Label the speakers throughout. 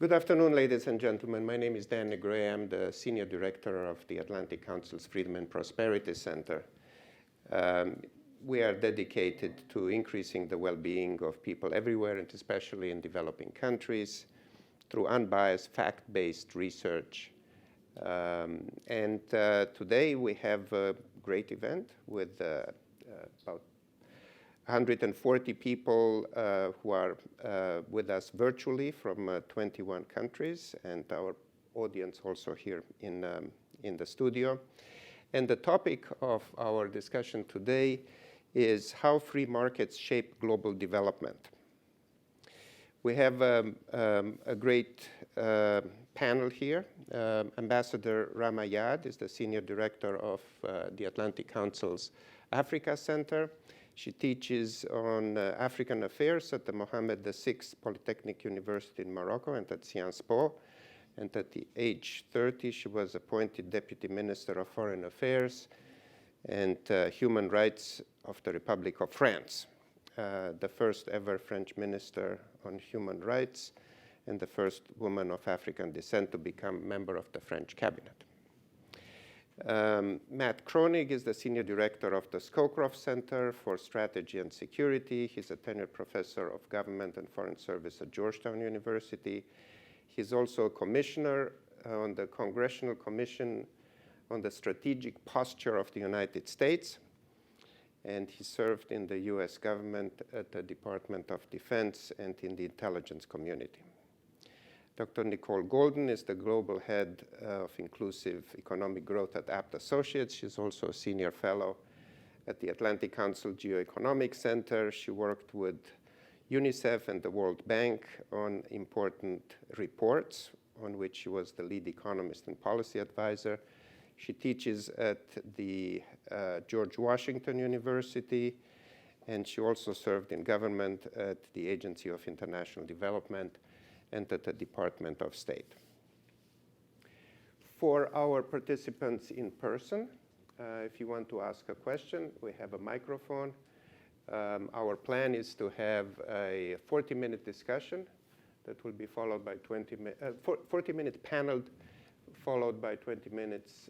Speaker 1: Good afternoon, ladies and gentlemen. My name is Dan Negre. I'm the Senior Director of the Atlantic Council's Freedom and Prosperity Center. We are dedicated to increasing the well-being of people everywhere, and especially in developing countries, through unbiased, fact-based research. Today we have a great event with about 140 people who are with us virtually from 21 countries, and our audience also here in the studio. And the topic of our discussion today is how free markets shape global development. We have a great panel here. Ambassador Ramayad is the Senior Director of the Atlantic Council's Africa Center. She teaches on African affairs at the Mohammed VI Polytechnic University in Morocco and at Sciences Po. And at the age 30, she was appointed Deputy Minister of Foreign Affairs and Human Rights of the Republic of France, the first ever French Minister on Human Rights and the first woman of African descent to become member of the French cabinet. Matt Kronig is the Senior Director of the Scowcroft Center for Strategy and Security. He's a tenured professor of government and foreign service at Georgetown University. He's also a commissioner on the Congressional Commission on the Strategic Posture of the United States. And he served in the US government at the Department of Defense and in the intelligence community. Dr. Nicole Golden is the Global Head of Inclusive Economic Growth at Abt Associates. She's also a Senior Fellow at the Atlantic Council Geoeconomic Center. She worked with UNICEF and the World Bank on important reports on which she was the lead economist and policy advisor. She teaches at the George Washington University, and she also served in government at the Agency of International Development and at the Department of State. For our participants in person, if you want to ask a question, we have a microphone. Our plan is to have a 40-minute discussion that will be followed by 40-minute panel followed by 20 minutes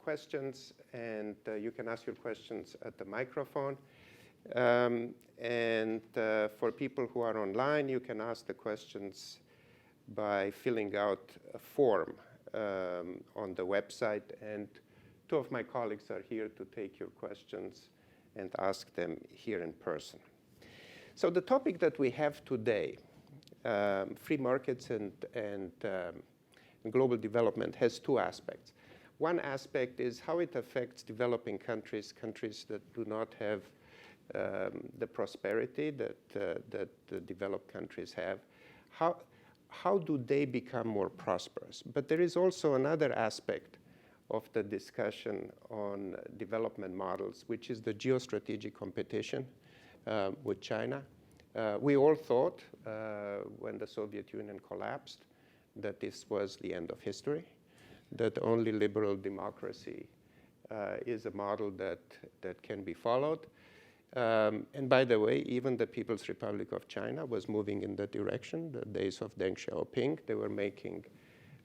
Speaker 1: questions, and you can ask your questions at the microphone. For people who are online, you can ask the questions by filling out a form on the website, and two of my colleagues are here to take your questions and ask them here in person. So the topic that we have today, free markets and global development, has two aspects. One aspect is how it affects developing countries, countries that do not have the prosperity that the developed countries have. How do they become more prosperous? But there is also another aspect of the discussion on development models, which is the geostrategic competition with China. We all thought when the Soviet Union collapsed that this was the end of history, that only liberal democracy is a model that can be followed. And by the way, even the People's Republic of China was moving in that direction. The days of Deng Xiaoping, they were making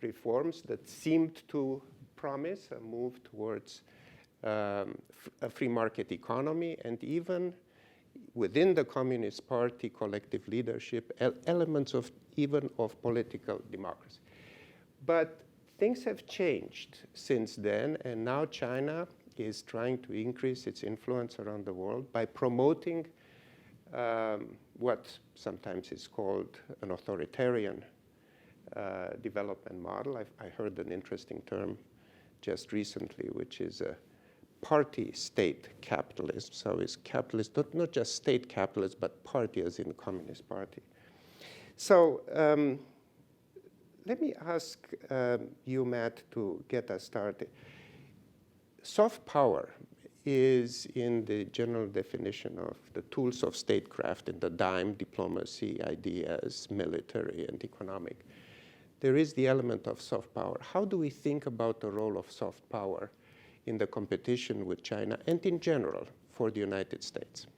Speaker 1: reforms that seemed to promise a move towards a free market economy, and even within the Communist Party collective leadership, elements of political democracy. But things have changed since then, and now China is trying to increase its influence around the world by promoting what sometimes is called an authoritarian development model. I heard an interesting term just recently, which is a party-state capitalism. So it's capitalist, not just state capitalism, but party as in the Communist Party. So let me ask you, Matt, to get us started. Soft power is in the general definition of the tools of statecraft in the dime, diplomacy, ideas, military, and economic. There is the element of soft power. How do we think about the role of soft power in the competition with China and in general for the United States?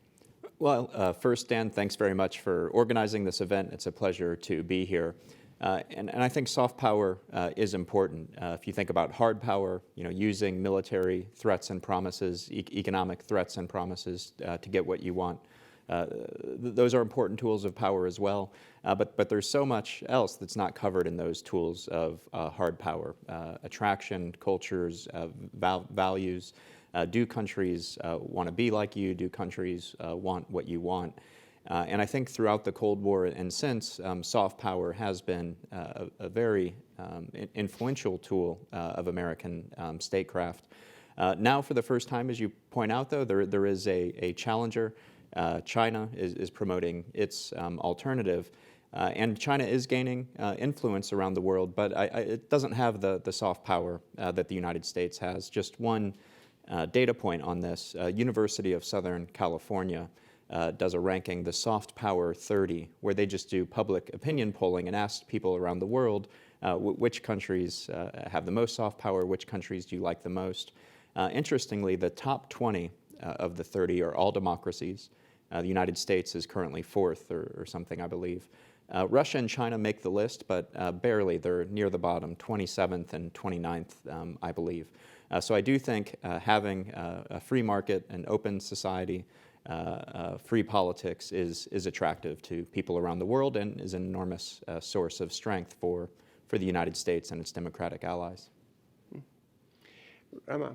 Speaker 2: Well, first, Dan, thanks very much for organizing this event. It's a pleasure to be here. And I think soft power is important. If you think about hard power, using military threats and promises, economic threats and promises to get what you want, those are important tools of power as well. But there's so much else that's not covered in those tools of hard power. Attraction, cultures, values. Do countries want to be like you? Do countries want what you want? And I think throughout the Cold War and since, soft power has been a very influential tool of American statecraft. Now, for the first time, as you point out, though, there is a challenger. China is promoting its alternative. And China is gaining influence around the world, but it doesn't have the soft power that the United States has. Just one data point on this, University of Southern California does a ranking, the Soft Power 30, where they just do public opinion polling and ask people around the world which countries have the most soft power, which countries do you like the most. Interestingly, the top 20 of the 30 are all democracies. The United States is currently fourth or something, I believe. Russia and China make the list, but barely. They're near the bottom, 27th and 29th, I believe. So I do think having a free market, an open society, free politics is attractive to people around the world and is an enormous source of strength for the United States and its democratic allies.
Speaker 1: Rama,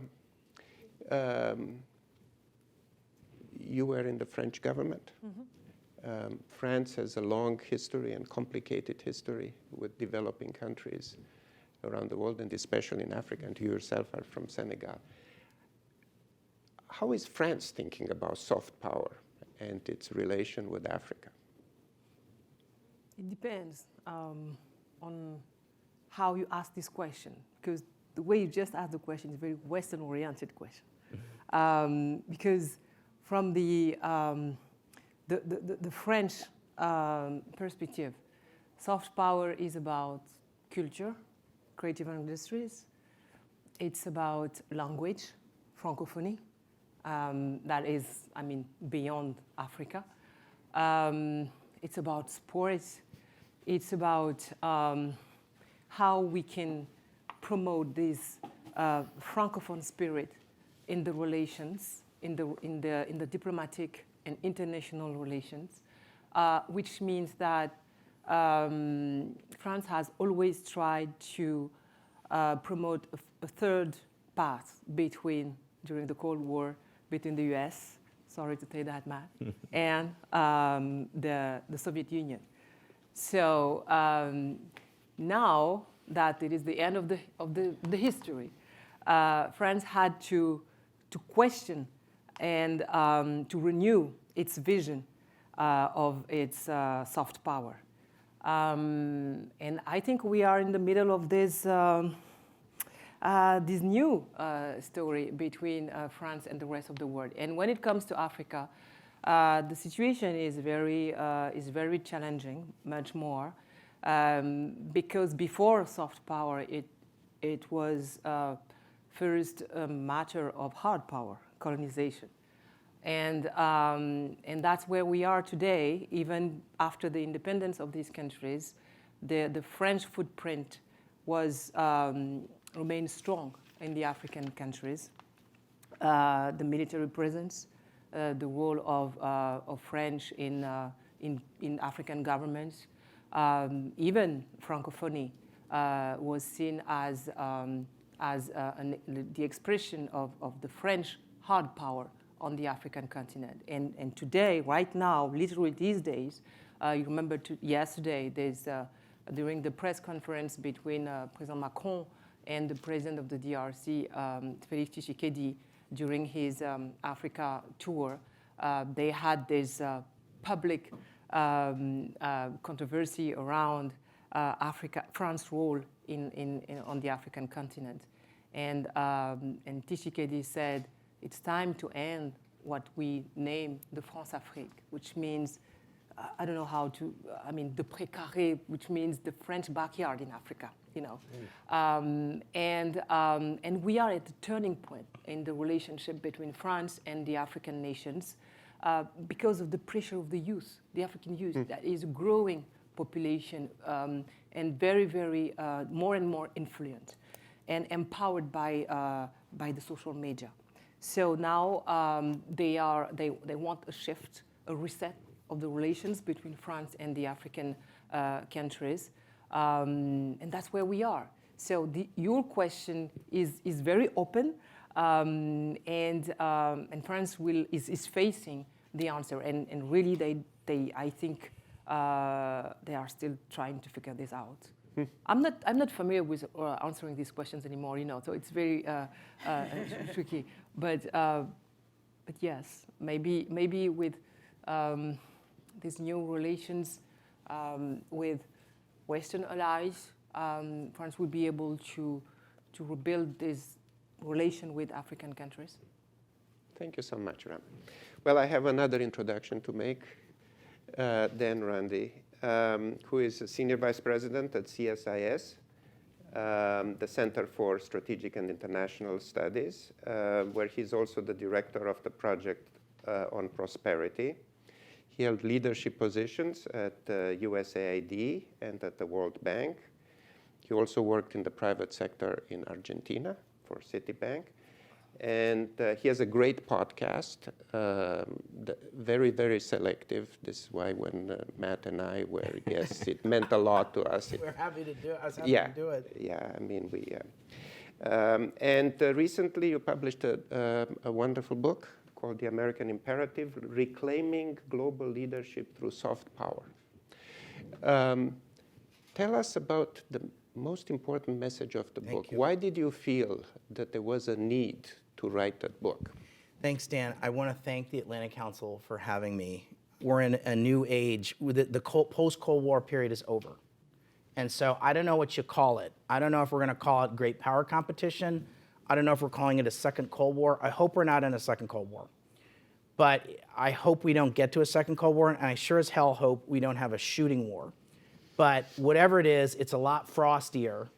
Speaker 1: you were in the French government. Mm-hmm. France has a long history and complicated history with developing countries around the world, and especially in Africa, and you yourself are from Senegal. How is France thinking about soft power and its relation with Africa?
Speaker 3: It depends on how you ask this question, because the way you just asked the question is a very Western-oriented question. Because from the French perspective, soft power is about culture, creative industries. It's about language, francophonie. That is, beyond Africa. It's about sports. It's about how we can promote this francophone spirit in the relations, in the diplomatic and international relations, which means that France has always tried to promote a third path during the Cold War, between the US, sorry to say that, Matt, and the Soviet Union. So now that it is the end of the history, France had to question and to renew its vision of its soft power. And I think we are in the middle of this new story between France and the rest of the world. And when it comes to Africa, the situation is very challenging, much more, because before soft power, it was first a matter of hard power, colonization. And that's where we are today. Even after the independence of these countries, the French footprint remained strong in the African countries. The military presence, the role of French in African governments, even francophonie was seen as the expression of the French hard power on the African continent. And today, right now, literally these days, you remember yesterday, during the press conference between President Macron and the president of the DRC, Félix Tshisekedi, during his Africa tour, they had this public controversy around France's role on the African continent. And Tshisekedi said, it's time to end what we name the France-Afrique, which means, I don't know how to, the précaré, which means the French backyard in Africa, And we are at a turning point in the relationship between France and the African nations because of the pressure of the youth, the African youth, that is growing population, and very, very more and more influent and empowered by the social media. So now they want a shift, a reset of the relations between France and the African countries, and that's where we are. So your question is very open, and France is facing the answer, and really I think they are still trying to figure this out. I'm not familiar with answering these questions anymore, so it's very tricky. But yes, maybe with these new relations with Western allies, France will be able to rebuild this relation with African countries.
Speaker 1: Thank you so much, Ram. Well, I have another introduction to make. Dan Randy, who is a Senior Vice President at CSIS, the Center for Strategic and International Studies, where he's also the director of the project on prosperity. He held leadership positions at USAID and at the World Bank. He also worked in the private sector in Argentina for Citibank. And he has a great podcast, very, very selective. This is why when Matt and I were guests, it meant a lot to us.
Speaker 4: We're happy to do it. I was happy to do it.
Speaker 1: Yeah, I mean, and recently you published a wonderful book called The American Imperative, Reclaiming Global Leadership Through Soft Power. Tell us about the most important message of the book. Why did you feel that there was a need to write that book?
Speaker 4: Thanks, Dan. I want to thank the Atlantic Council for having me. We're in a new age. The post-Cold War period is over. And so I don't know what you call it. I don't know if we're going to call it great power competition. I don't know if we're calling it a second Cold War. I hope we're not in a second Cold War. But I hope we don't get to a second Cold War, and I sure as hell hope we don't have a shooting war. But whatever it is, it's a lot frostier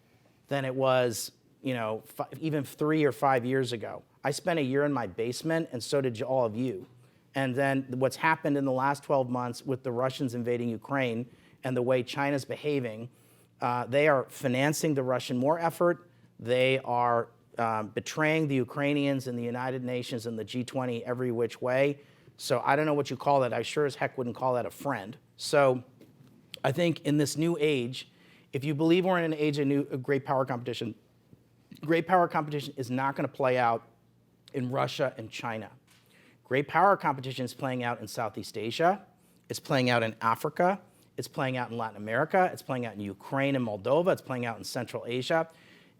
Speaker 4: than it was, even 3 or 5 years ago. I spent a year in my basement, and so did all of you. And then what's happened in the last 12 months with the Russians invading Ukraine and the way China's behaving, they are financing the Russian war effort. They are betraying the Ukrainians and the United Nations and the G20 every which way. So I don't know what you call that. I sure as heck wouldn't call that a friend. So I think in this new age, if you believe we're in an age of great power competition is not going to play out in Russia and China. Great power competition is playing out in Southeast Asia. It's playing out in Africa. It's playing out in Latin America. It's playing out in Ukraine and Moldova. It's playing out in Central Asia.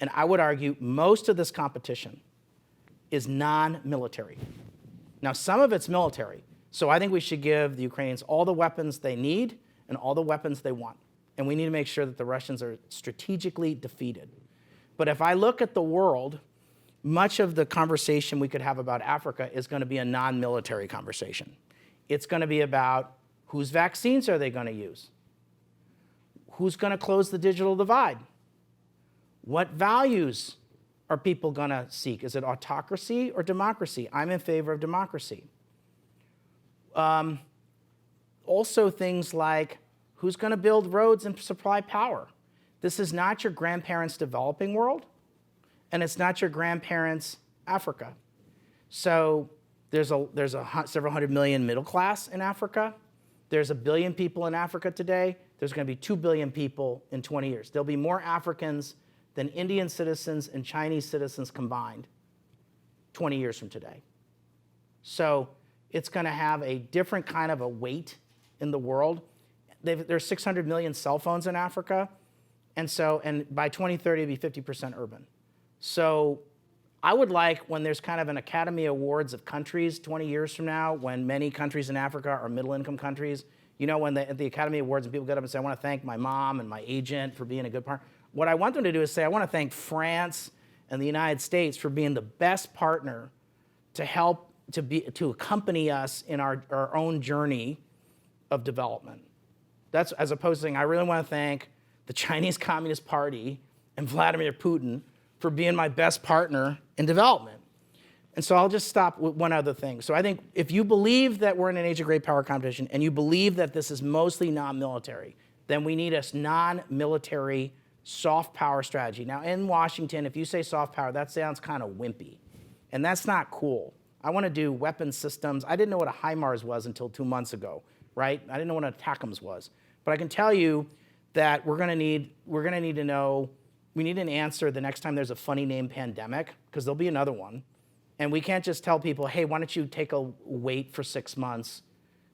Speaker 4: And I would argue most of this competition is non-military. Now, some of it's military. So I think we should give the Ukrainians all the weapons they need and all the weapons they want. And we need to make sure that the Russians are strategically defeated. But if I look at the world, much of the conversation we could have about Africa is going to be a non-military conversation. It's going to be about whose vaccines are they going to use? Who's going to close the digital divide? What values are people going to seek? Is it autocracy or democracy? I'm in favor of democracy. Also things like who's going to build roads and supply power? This is not your grandparents' developing world, and it's not your grandparents' Africa. So there's several hundred million middle class in Africa. There's 1 billion people in Africa today. There's going to be 2 billion people in 20 years. There'll be more Africans than Indian citizens and Chinese citizens combined 20 years from today. So it's going to have a different kind of a weight in the world. There's 600 million cell phones in Africa. And by 2030, it'll be 50% urban. So I would like, when there's kind of an Academy Awards of countries 20 years from now, when many countries in Africa are middle-income countries, when at the Academy Awards and people get up and say, I want to thank my mom and my agent for being a good partner. What I want them to do is say, I want to thank France and the United States for being the best partner to help, to accompany us in our own journey of development. That's as opposed to saying, I really want to thank the Chinese Communist Party and Vladimir Putin for being my best partner in development. And so I'll just stop with one other thing. So I think if you believe that we're in an age of great power competition and you believe that this is mostly non-military, then we need a non-military soft power strategy. Now, in Washington, if you say soft power, that sounds kind of wimpy. And that's not cool. I want to do weapon systems. I didn't know what a HIMARS was until 2 months ago, right? I didn't know what an ATACMS was. But I can tell you that we're going to need to know, we need an answer the next time there's a funny name pandemic, because there'll be another one. And we can't just tell people, hey, why don't you take a wait for 6 months?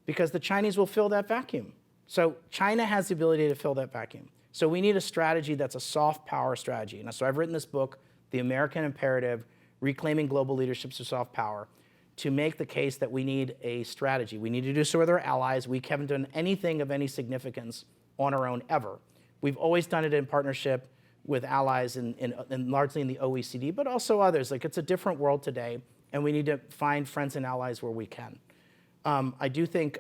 Speaker 4: Because the Chinese will fill that vacuum. So China has the ability to fill that vacuum. So we need a strategy that's a soft power strategy. And so I've written this book, The American Imperative, Reclaiming Global Leadership through Soft Power, to make the case that we need a strategy. We need to do so with our allies. We haven't done anything of any significance on our own ever. We've always done it in partnership with allies and largely in the OECD, but also others. Like, it's a different world today, and we need to find friends and allies where we can. I do think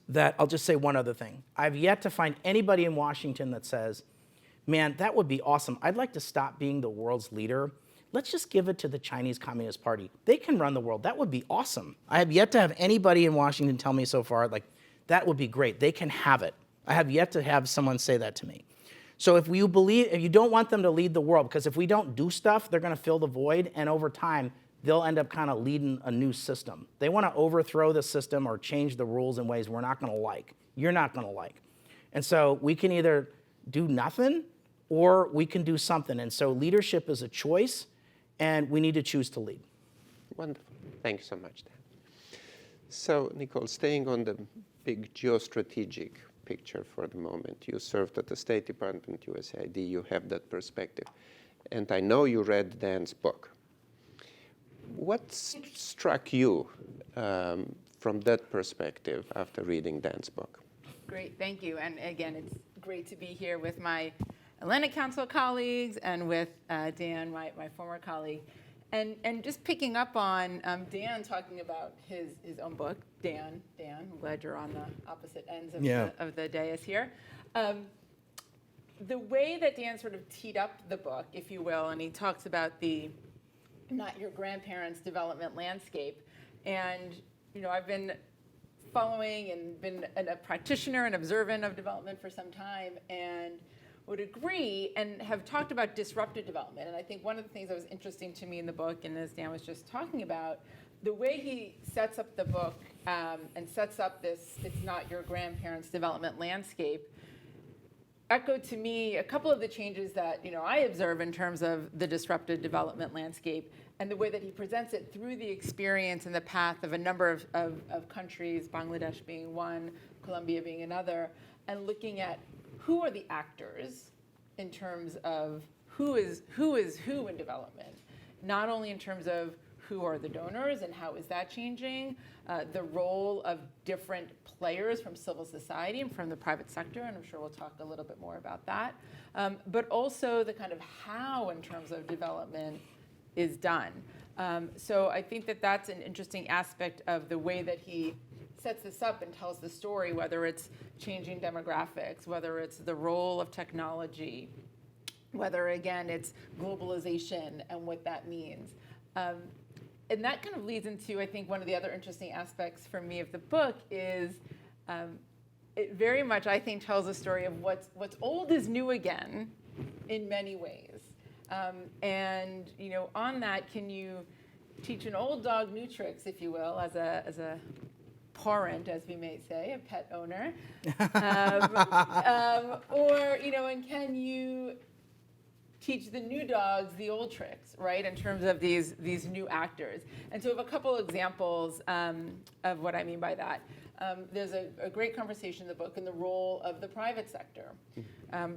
Speaker 4: that, I'll just say one other thing. I've yet to find anybody in Washington that says, man, that would be awesome. I'd like to stop being the world's leader. Let's just give it to the Chinese Communist Party. They can run the world. That would be awesome. I have yet to have anybody in Washington tell me so far, like, that would be great. They can have it. I have yet to have someone say that to me. So if you don't want them to lead the world, because if we don't do stuff, they're going to fill the void, and over time, they'll end up kind of leading a new system. They want to overthrow the system or change the rules in ways we're not going to like. You're not going to like. And so we can either do nothing or we can do something. And so leadership is a choice, and we need to choose to lead.
Speaker 1: Wonderful. Thank you so much, Dan. So, Nicole, staying on the big geostrategic picture for the moment. You served at the State Department, USAID. You have that perspective. And I know you read Dan's book. What struck you from that perspective after reading Dan's book?
Speaker 5: Great, thank you. And again, it's great to be here with my Atlantic Council colleagues and with Dan, my former colleague. And just picking up on Dan talking about his own book, Dan, I'm glad you're on the opposite ends of the dais here. The way that Dan sort of teed up the book, if you will, and he talks about the not your grandparents' development landscape. And, you know, I've been following and been a practitioner and observant of development for some time, and would agree and have talked about disruptive development. And I think one of the things that was interesting to me in the book, and as Dan was just talking about, the way he sets up the book and sets up this it's not your grandparents' development landscape echoed to me a couple of the changes that I observe in terms of the disruptive development landscape and the way that he presents it through the experience and the path of a number of countries, Bangladesh being one, Colombia being another, and looking at who are the actors in terms of who is who in development, not only in terms of who are the donors and how is that changing, the role of different players from civil society and from the private sector, and I'm sure we'll talk a little bit more about that, but also the kind of how in terms of development is done. So I think that that's an interesting aspect of the way that he sets this up and tells the story, whether it's changing demographics, whether it's the role of technology, whether, again, it's globalization and what that means. And that kind of leads into, I think, one of the other interesting aspects for me of the book is it very much, I think, tells a story of what's old is new again in many ways. And on that, can you teach an old dog new tricks, if you will, as a parent, as we may say, a pet owner, or and can you teach the new dogs the old tricks, right, in terms of these new actors? And so I have a couple examples of what I mean by that. There's a great conversation in the book in the role of the private sector.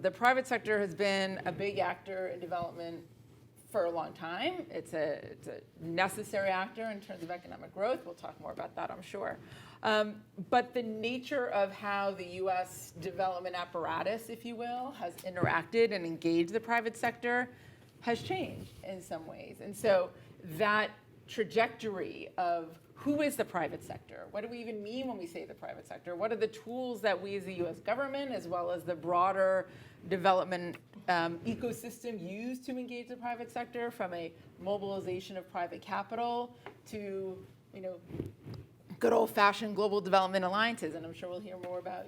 Speaker 5: The private sector has been a big actor in development for a long time. It's a necessary actor in terms of economic growth. We'll talk more about that, I'm sure. But the nature of how the U.S. development apparatus, if you will, has interacted and engaged the private sector has changed in some ways. And so that trajectory of who is the private sector? What do we even mean when we say the private sector? What are the tools that we as the U.S. government, as well as the broader development ecosystem, use to engage the private sector, from a mobilization of private capital to, good old-fashioned global development alliances, and I'm sure we'll hear more about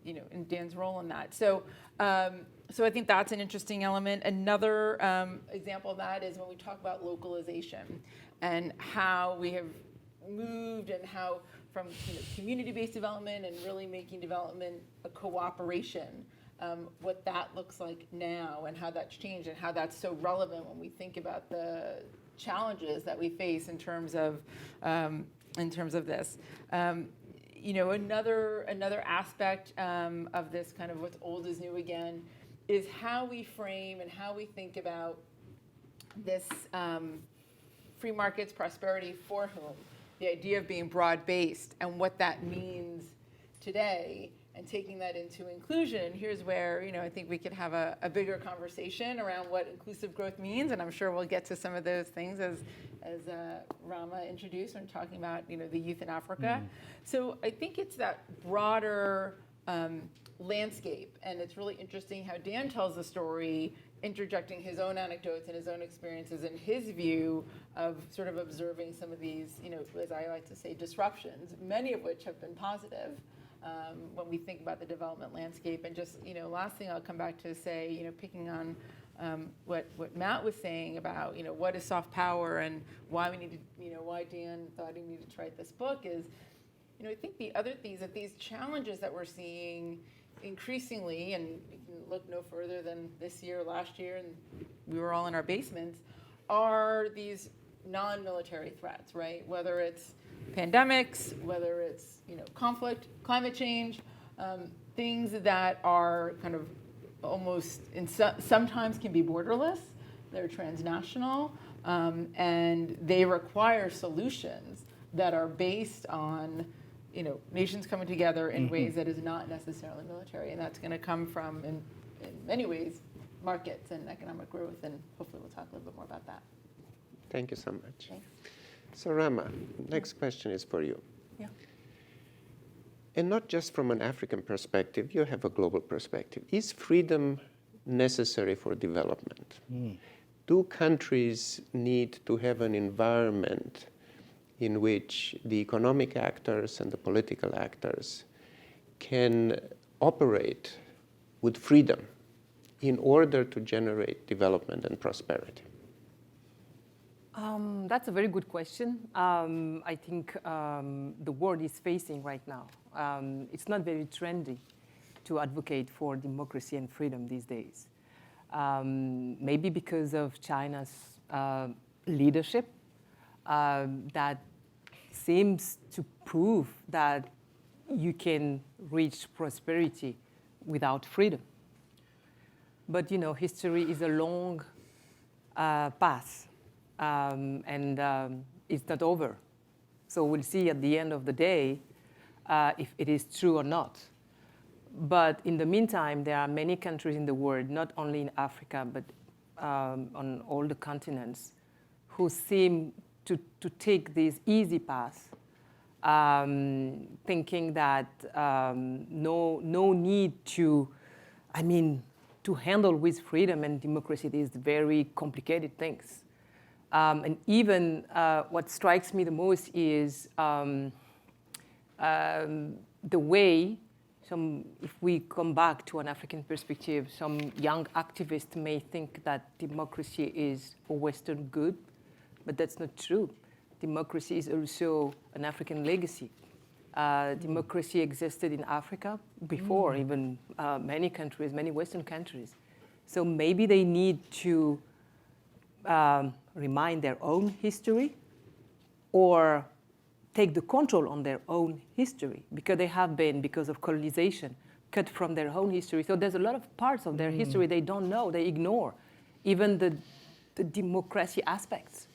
Speaker 5: in Dan's role in that. So I think that's an interesting element. Another example of that is when we talk about localization and how we have moved and how from community-based development and really making development a cooperation, what that looks like now and how that's changed and how that's so relevant when we think about the challenges that we face in terms of this. Another aspect of this kind of what's old is new again is how we frame and how we think about this free markets, prosperity for whom, the idea of being broad-based and what that means today and taking that into inclusion. Here's where I think we could have a bigger conversation around what inclusive growth means, and I'm sure we'll get to some of those things as Rama introduced when talking about the youth in Africa. So I think it's that broader landscape, and it's really interesting how Dan tells the story, interjecting his own anecdotes and his own experiences and his view of sort of observing some of these, as I like to say, disruptions, many of which have been positive. When we think about the development landscape. And just, last thing I'll come back to say, picking on what Matt was saying about, what is soft power and why we need to, why Dan thought he needed to write this book is, I think the other things that these challenges that we're seeing increasingly, and we can look no further than this year, last year, and we were all in our basements, are these non-military threats, right? Whether it's pandemics, whether it's conflict, climate change, things that are kind of almost sometimes can be borderless. They're transnational, and they require solutions that are based on nations coming together in ways that is not necessarily military, and that's going to come from in many ways markets and economic growth, and hopefully we'll talk a little bit more about that.
Speaker 1: Thank you so much.
Speaker 5: Thanks.
Speaker 1: So Rama, next question is for you.
Speaker 3: Yeah.
Speaker 1: And not just from an African perspective, you have a global perspective. Is freedom necessary for development? Do countries need to have an environment in which the economic actors and the political actors can operate with freedom in order to generate development and prosperity?
Speaker 3: That's a very good question. I think the world is facing right now. It's not very trendy to advocate for democracy and freedom these days. Maybe because of China's leadership that seems to prove that you can reach prosperity without freedom. But history is a long path. And it's not over. So we'll see at the end of the day if it is true or not. But in the meantime, there are many countries in the world, not only in Africa, but on all the continents, who seem to take this easy path, thinking that no need to handle with freedom and democracy these very complicated things. And even what strikes me the most is the way if we come back to an African perspective, some young activists may think that democracy is a Western good, but that's not true. Democracy is also an African legacy. Democracy existed in Africa before even many countries, many Western countries. So maybe they need to remind their own history or take the control on their own history, because they have been, because of colonization, cut from their own history. So there's a lot of parts of their history they don't know, they ignore, even the democracy aspects.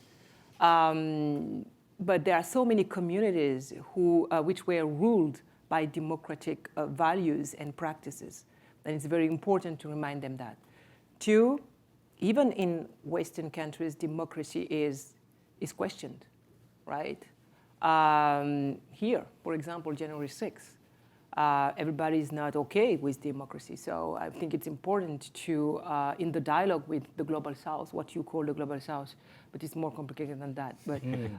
Speaker 3: But there are so many communities which were ruled by democratic values and practices, and it's very important to remind them that. Two, even in Western countries, democracy is questioned, right? Here, for example, January 6th, everybody is not okay with democracy. So I think it's important to, in the dialogue with the Global South, what you call the Global South, but it's more complicated than that. But in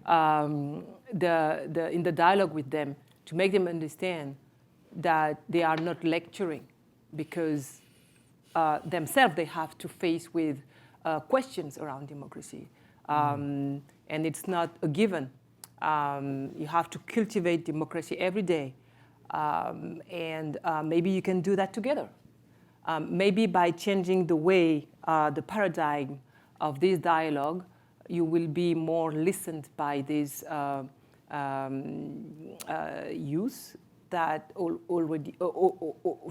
Speaker 3: the dialogue with them, to make them understand that they are not lecturing, because themselves they have to face with questions around democracy. And it's not a given. You have to cultivate democracy every day. And maybe you can do that together. Maybe by changing the way, the paradigm of this dialogue, you will be more listened by these youth that already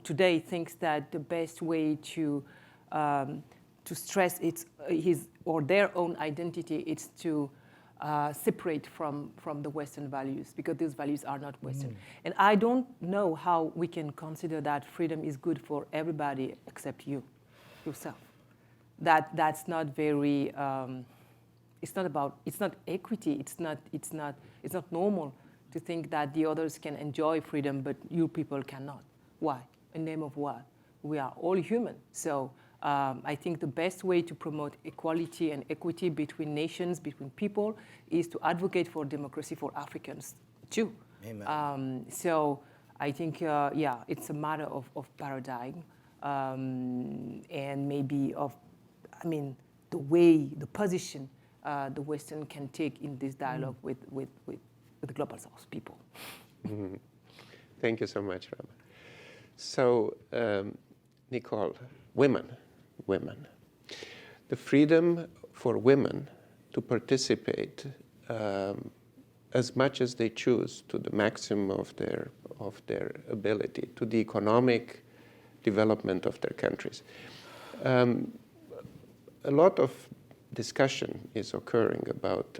Speaker 3: today thinks that the best way to stress his or their own identity is to separate from the Western values, because these values are not Western. And I don't know how we can consider that freedom is good for everybody except yourself. That's not very. It's not equity. It's not normal to think that the others can enjoy freedom, but you people cannot. Why? In the name of what? We are all human. So I think the best way to promote equality and equity between nations, between people, is to advocate for democracy for Africans too.
Speaker 4: Amen.
Speaker 3: So I think, it's a matter of paradigm and maybe the way, the position the Western can take in this dialogue with the Global South people.
Speaker 1: Mm-hmm. Thank you so much, Rama. So, Nicole, women. The freedom for women to participate as much as they choose, to the maximum of their ability, to the economic development of their countries. A lot of discussion is occurring about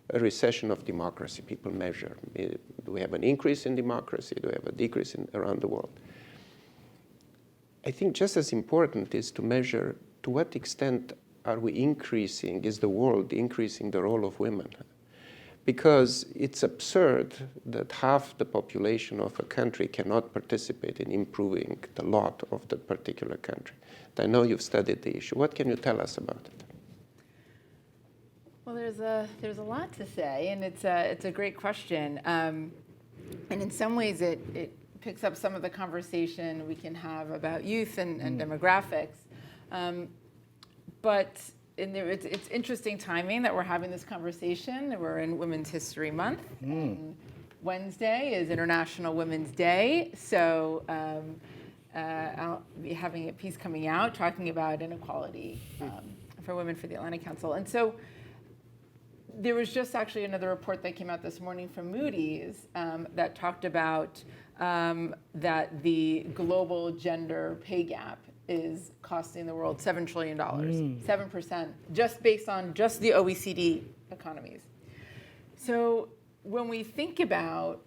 Speaker 1: a recession of democracy. People measure, do we have an increase in democracy? Do we have a decrease around the world? I think just as important is to measure to what extent are we increasing, is the world increasing the role of women? Because it's absurd that half the population of a country cannot participate in improving the lot of the particular country. I know you've studied the issue. What can you tell us about it?
Speaker 5: Well, there's a lot to say, and it's a great question. And in some ways, it picks up some of the conversation we can have about youth and demographics. But it's interesting timing that we're having this conversation. We're in Women's History Month. And Wednesday is International Women's Day. So I'll be having a piece coming out talking about inequality for women for the Atlantic Council. And so there was just actually another report that came out this morning from Moody's that talked about that the global gender pay gap is costing the world $7 trillion, 7%, just based on just the OECD economies. So when we think about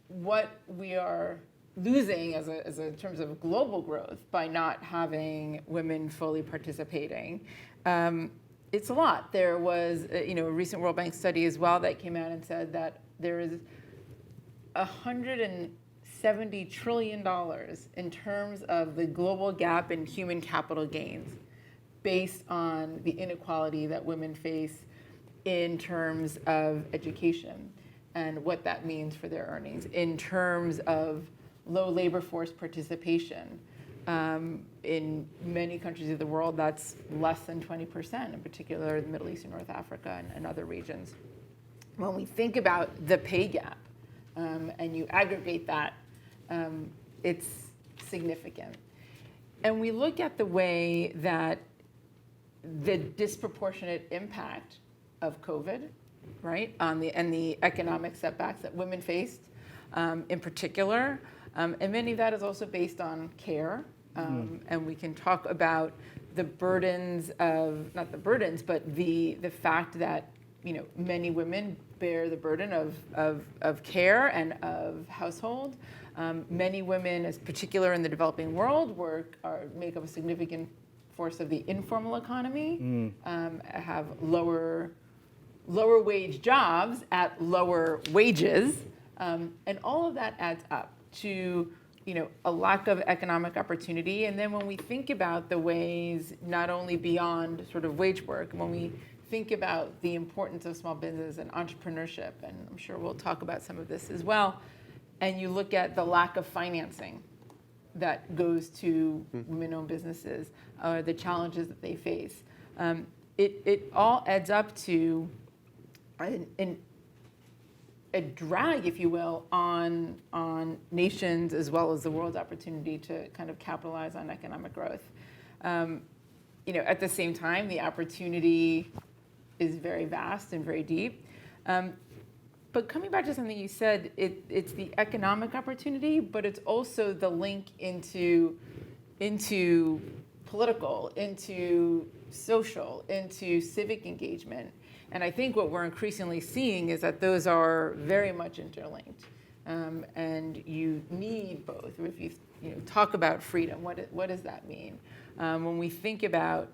Speaker 5: what we are losing as a terms of global growth by not having women fully participating, it's a lot. There was a recent World Bank study as well that came out and said that there is $170 trillion in terms of the global gap in human capital gains based on the inequality that women face in terms of education and what that means for their earnings, in terms of low labor force participation. In many countries of the world, that's less than 20%, in particular the Middle East and North Africa and other regions. When we think about the pay gap and you aggregate that, it's significant. And we look at the way that the disproportionate impact of COVID, right, and the economic setbacks that women faced in particular, and many of that is also based on care. And we can talk about the burdens of, not the burdens, but the fact that many women bear the burden of care and of household. Many women, as particular in the developing world, make up a significant force of the informal economy, have lower wage jobs at lower wages, And all of that adds up to a lack of economic opportunity. And then when we think about the ways, not only beyond sort of wage work, when we think about the importance of small business and entrepreneurship, and I'm sure we'll talk about some of this as well, and you look at the lack of financing that goes to women-owned businesses, or the challenges that they face, it all adds up to a drag, if you will, on nations as well as the world's opportunity to kind of capitalize on economic growth. At the same time, the opportunity is very vast and very deep. But coming back to something you said, it's the economic opportunity, but it's also the link into political, into social, into civic engagement. And I think what we're increasingly seeing is that those are very much interlinked. And you need both. If you talk about freedom, what does that mean? When we think about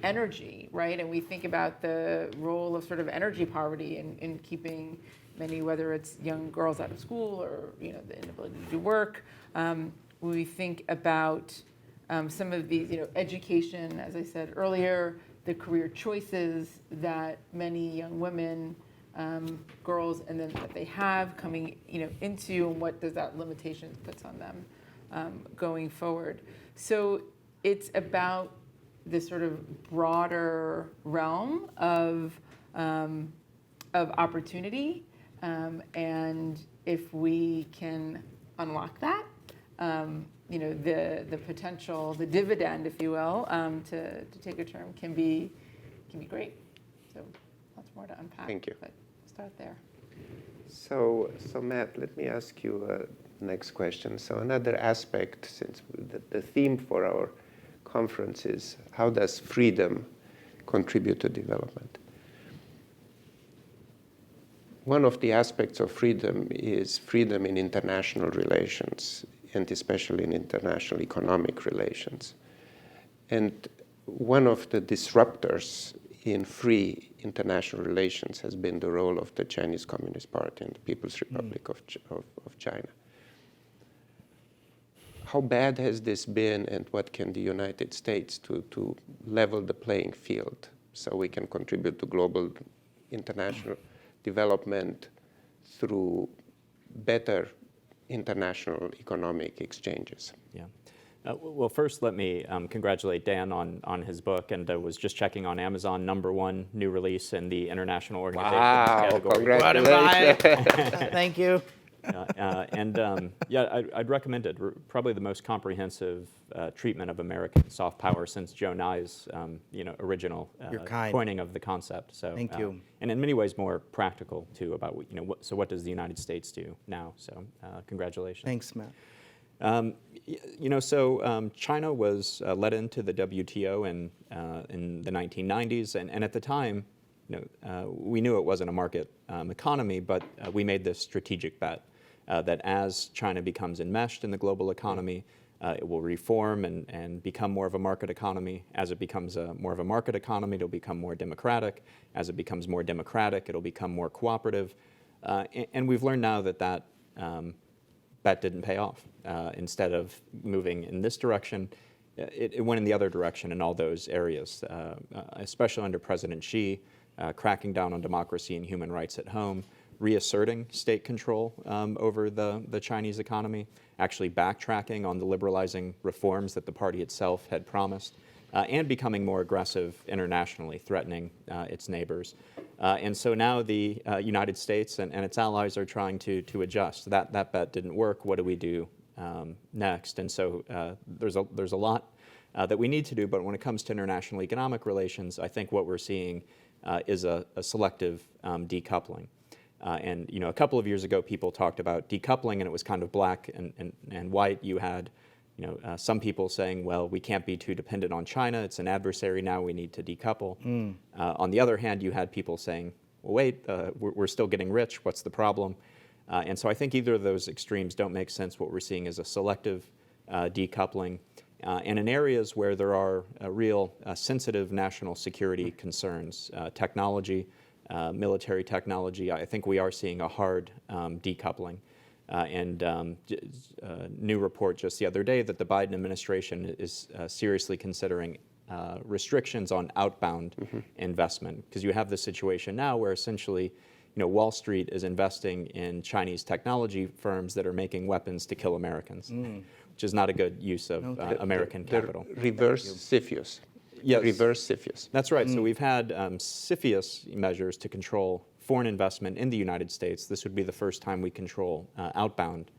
Speaker 5: energy, right, and we think about the role of sort of energy poverty in keeping many, whether it's young girls out of school or the inability to do work, when we think about some of these, education, as I said earlier, the career choices that many young women, girls, and then that they have coming, into, and what does that limitations puts on them going forward. So it's about this sort of broader realm of opportunity, and if we can unlock that, the potential, the dividend, if you will, to take a term can be great. So lots more to unpack.
Speaker 1: Thank you.
Speaker 5: But start there.
Speaker 1: So Matt, let me ask you next question. So another aspect, since the theme for our conference is how does freedom contribute to development? One of the aspects of freedom is freedom in international relations, and especially in international economic relations. And one of the disruptors in free international relations has been the role of the Chinese Communist Party and the People's Republic of China. How bad has this been, and what can the United States do to level the playing field so we can contribute to global international development through better international economic exchanges?
Speaker 2: Yeah. Well, first, let me congratulate Dan on his book, and I was just checking on Amazon, #1 new release in the international organization category.
Speaker 1: Congratulations.
Speaker 4: Thank you.
Speaker 2: I'd recommend it. Probably the most comprehensive treatment of American soft power since Joe Nye's original coining of the concept. So
Speaker 4: thank you.
Speaker 2: And in many ways more practical too about what does the United States do now? So congratulations.
Speaker 4: Thanks, Matt.
Speaker 2: China was let into the WTO in the 1990s, and at the time, we knew it wasn't a market economy, but we made this strategic bet that as China becomes enmeshed in the global economy, it will reform and become more of a market economy. As it becomes more of a market economy, it'll become more democratic. As it becomes more democratic, it'll become more cooperative. And we've learned now that bet didn't pay off. Instead of moving in this direction, it went in the other direction in all those areas, especially under President Xi, cracking down on democracy and human rights at home, reasserting state control over the Chinese economy, actually backtracking on the liberalizing reforms that the party itself had promised, and becoming more aggressive internationally, threatening its neighbors. And so now the United States and its allies are trying to adjust. That bet didn't work. What do we do next? And so there's a lot that we need to do, but when it comes to international economic relations, I think what we're seeing is a selective decoupling. And a couple of years ago, people talked about decoupling, and it was kind of black and white. You had some people saying, well, we can't be too dependent on China. It's an adversary now. We need to decouple. On the other hand, you had people saying, well, wait, we're still getting rich. What's the problem? And so I think either of those extremes don't make sense. What we're seeing is a selective decoupling. And in areas where there are real sensitive national security concerns, technology, military technology, I think we are seeing a hard decoupling. New report just the other day that the Biden administration is seriously considering restrictions on outbound investment, because you have this situation now where essentially, Wall Street is investing in Chinese technology firms that are making weapons to kill Americans, which is not a good use of American capital.
Speaker 1: Reverse CFIUS.
Speaker 2: Yes.
Speaker 1: Reverse CFIUS.
Speaker 2: That's right. So we've had CFIUS measures to control foreign investment in the United States. This would be the first time we control outbound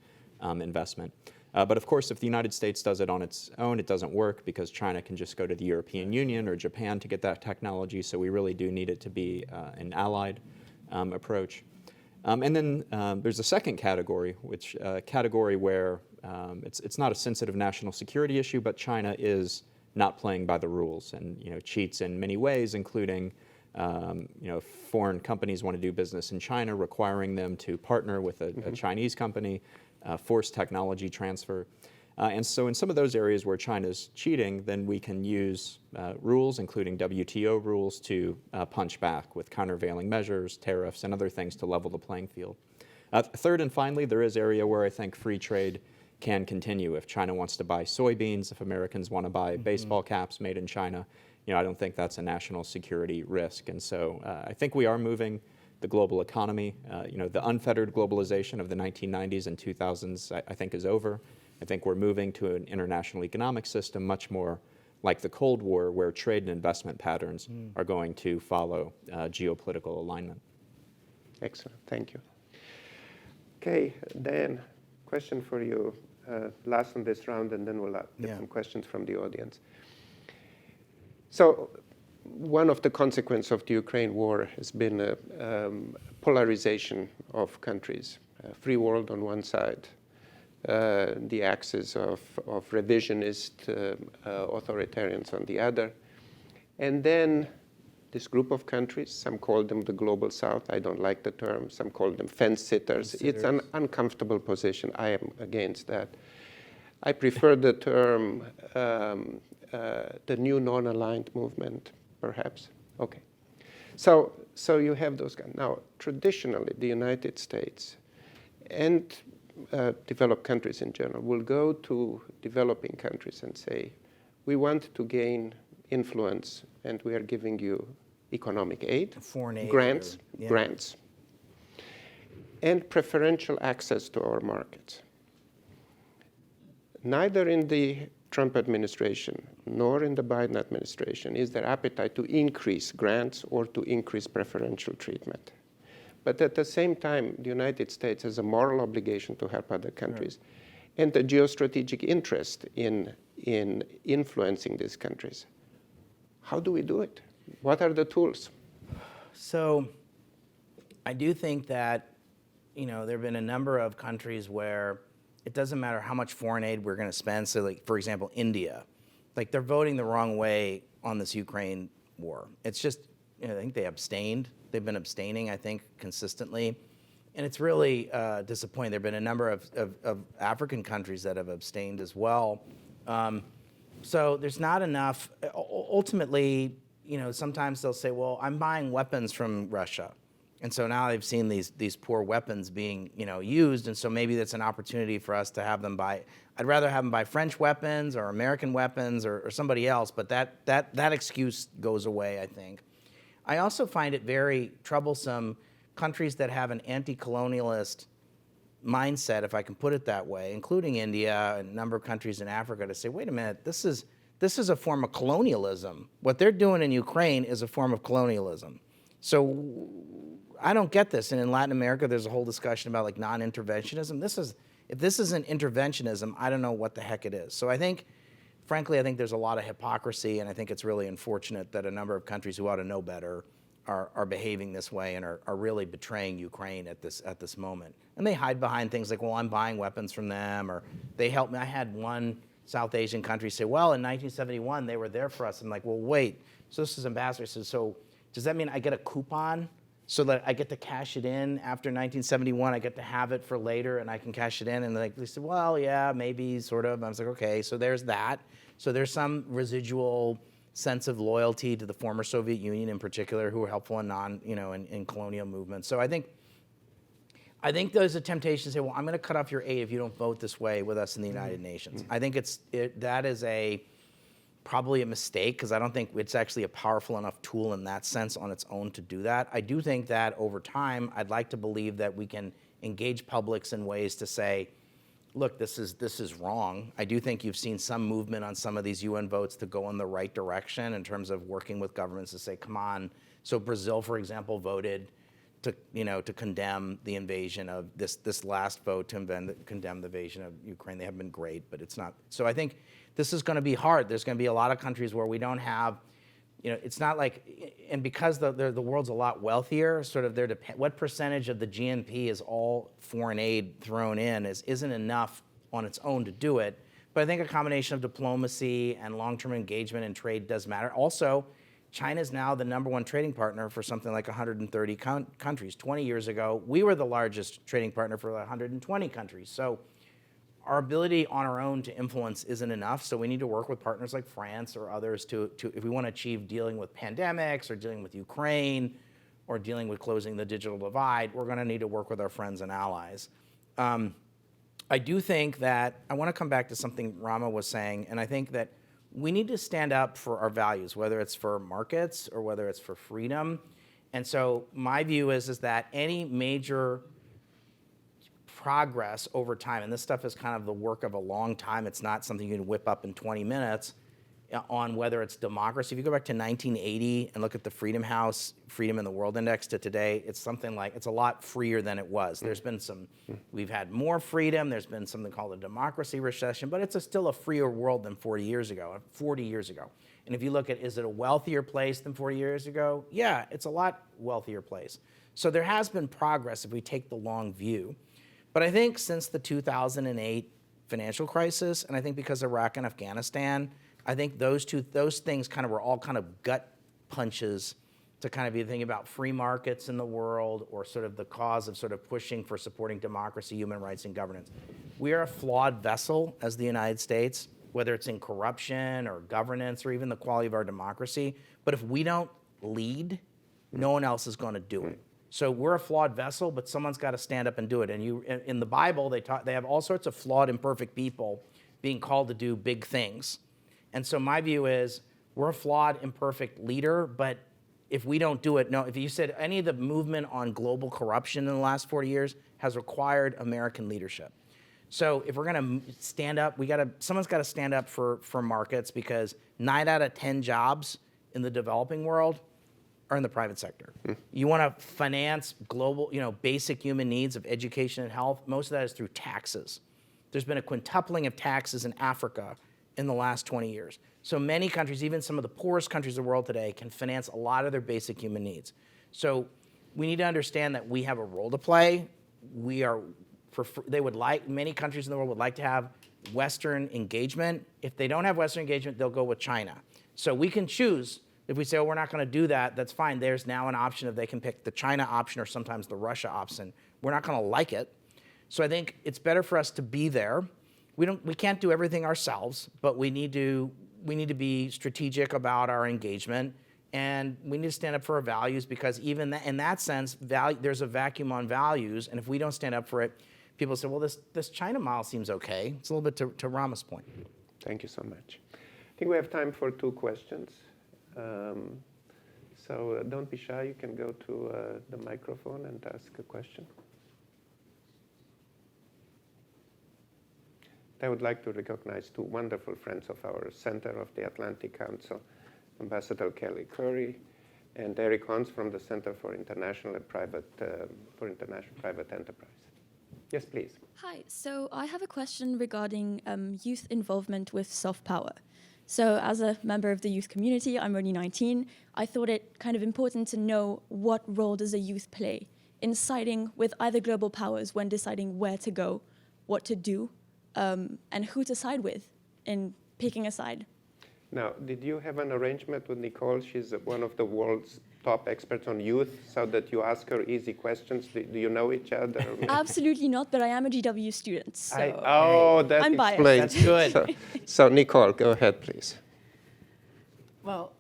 Speaker 2: investment. But of course, if the United States does it on its own, it doesn't work because China can just go to the European Union or Japan to get that technology. So we really do need it to be an allied approach. And then there's a second category, which category where it's not a sensitive national security issue, but China is not playing by the rules and cheats in many ways, including foreign companies want to do business in China, requiring them to partner with a Chinese company, forced technology transfer. And so in some of those areas where China's cheating, then we can use rules, including WTO rules, to punch back with countervailing measures, tariffs, and other things to level the playing field. Third and finally, there is area where I think free trade can continue. If China wants to buy soybeans, if Americans want to buy baseball caps made in China, I don't think that's a national security risk. And so I think we are moving the global economy. The unfettered globalization of the 1990s and 2000s, I think, is over. I think we're moving to an international economic system much more like the Cold War, where trade and investment patterns are going to follow geopolitical alignment.
Speaker 1: Excellent, thank you. Okay, Dan, question for you. Last on this round, and then we'll get some questions from the audience. So one of the consequences of the Ukraine war has been a polarization of countries. Free world on one side, the axis of revisionist authoritarians on the other. And then this group of countries, some call them the global south. I don't like the term. Some call them fence sitters. It's an uncomfortable position. I am against that. I prefer the term the new non-aligned movement, perhaps. Okay. So you have those guys. Now, traditionally, the United States and developed countries in general will go to developing countries and say, we want to gain influence, and we are giving you economic aid,
Speaker 4: foreign aid,
Speaker 1: grants, and preferential access to our markets. Neither in the Trump administration nor in the Biden administration is there appetite to increase grants or to increase preferential treatment. But at the same time, the United States has a moral obligation to help other countries and a geostrategic interest in influencing these countries. How do we do it? What are the tools?
Speaker 4: So I do think that, there have been a number of countries where it doesn't matter how much foreign aid we're going to spend. So, like, for example, India, they're voting the wrong way on this Ukraine war. It's just, I think they abstained. They've been abstaining, I think, consistently. And it's really disappointing. There have been a number of African countries that have abstained as well. So there's not enough. Ultimately, sometimes they'll say, well, I'm buying weapons from Russia. And so now they've seen these poor weapons being, used, and so maybe that's an opportunity for us to have them buy. I'd rather have them buy French weapons or American weapons or somebody else, but that excuse goes away, I think. I also find it very troublesome countries that have an anti-colonialist mindset, if I can put it that way, including India and a number of countries in Africa, to say, wait a minute, this is a form of colonialism. What they're doing in Ukraine is a form of colonialism. So I don't get this. And in Latin America, there's a whole discussion about like non-interventionism. If this isn't interventionism, I don't know what the heck it is. So frankly, I think there's a lot of hypocrisy, and I think it's really unfortunate that a number of countries who ought to know better are behaving this way and are really betraying Ukraine at this moment. And they hide behind things like, well, I'm buying weapons from them, or they help me. I had one South Asian country say, well, in 1971, they were there for us. I'm like, well, wait. So this is ambassador says, so does that mean I get a coupon so that I get to cash it in after 1971? I get to have it for later and I can cash it in? And they said, well, yeah, maybe, sort of. I was like, okay, so there's that. So there's some residual sense of loyalty to the former Soviet Union in particular, who were helpful in in colonial movements. So I think there's a temptation to say, well, I'm going to cut off your aid if you don't vote this way with us in the United Nations. I think that is probably a mistake, because I don't think it's actually a powerful enough tool in that sense on its own to do that. I do think that over time, I'd like to believe that we can engage publics in ways to say, look, this is wrong. I do think you've seen some movement on some of these UN votes to go in the right direction in terms of working with governments to say, come on. So Brazil, for example, voted to condemn the invasion of this last vote to condemn the invasion of Ukraine. They have been great, but it's not. So I think this is going to be hard. There's going to be a lot of countries where we don't have, it's not like, and because the world's a lot wealthier, sort of what percentage of the GNP is all foreign aid thrown in isn't enough on its own to do it. But I think a combination of diplomacy and long-term engagement and trade does matter. Also, China is now the #1 trading partner for something like 130 countries. 20 years ago, we were the largest trading partner for 120 countries. So our ability on our own to influence isn't enough. So we need to work with partners like France or others to if we want to achieve dealing with pandemics or dealing with Ukraine or dealing with closing the digital divide, we're going to need to work with our friends and allies. I do think that, I want to come back to something Rama was saying, and I think that we need to stand up for our values, whether it's for markets or whether it's for freedom. And so my view is that any major progress over time, and this stuff is kind of the work of a long time, it's not something you can whip up in 20 minutes, on whether it's democracy. If you go back to 1980 and look at the Freedom House, Freedom in the World Index to today, it's something like, it's a lot freer than it was. There's been we've had more freedom, there's been something called a democracy recession, but it's still a freer world than 40 years ago. And if you look at, is it a wealthier place than 40 years ago? Yeah, it's a lot wealthier place. So there has been progress if we take the long view. But I think since the 2008 financial crisis, and I think because of Iraq and Afghanistan, I think those things kind of were all kind of gut punches to kind of be thinking about free markets in the world, or sort of the cause of sort of pushing for supporting democracy, human rights, and governance. We are a flawed vessel as the United States, whether it's in corruption or governance or even the quality of our democracy. But if we don't lead, no one else is going to do it. So we're a flawed vessel, but someone's got to stand up and do it. And in the Bible, they have all sorts of flawed, imperfect people being called to do big things. And so my view is, we're a flawed, imperfect leader, but if we don't do it, no, if you said any of the movement on global corruption in the last 40 years has required American leadership. So if we're going to stand up, someone's got to stand up for markets, because 9 out of 10 jobs in the developing world are in the private sector. You want to finance global, basic human needs of education and health. Most of that is through taxes. There's been a quintupling of taxes in Africa in the last 20 years. So many countries, even some of the poorest countries of the world today, can finance a lot of their basic human needs. So we need to understand that we have a role to play. Many countries in the world would like to have Western engagement. If they don't have Western engagement, they'll go with China. So we can choose. If we say, oh, we're not going to do that, that's fine. There's now an option if they can pick the China option or sometimes the Russia option. We're not going to like it. So I think it's better for us to be there. We can't do everything ourselves, but we need to be strategic about our engagement, and we need to stand up for our values, because even in that sense, there's a vacuum on values, and if we don't stand up for it, people say, well, this China model seems okay. It's a little bit to Rama's point.
Speaker 1: Thank you so much. I think we have time for 2 questions. So don't be shy. You can go to the microphone and ask a question. I would like to recognize 2 wonderful friends of our Center of the Atlantic Council, Ambassador Kelly Curry and Eric Hans from the Center for International Private Enterprise. Yes, please.
Speaker 6: Hi. So I have a question regarding youth involvement with soft power. So as a member of the youth community, I'm only 19, I thought it kind of important to know what role does a youth play in siding with either global powers when deciding where to go, what to do, and who to side with in picking a side.
Speaker 1: Now, did you have an arrangement with Nicole? She's one of the world's top experts on youth, so that you ask her easy questions. Do you know each other?
Speaker 6: Absolutely not, but I am a GW student, so
Speaker 1: that
Speaker 6: I'm biased.
Speaker 1: explains.
Speaker 4: That's good.
Speaker 1: So Nicole, go ahead, please.
Speaker 5: Well,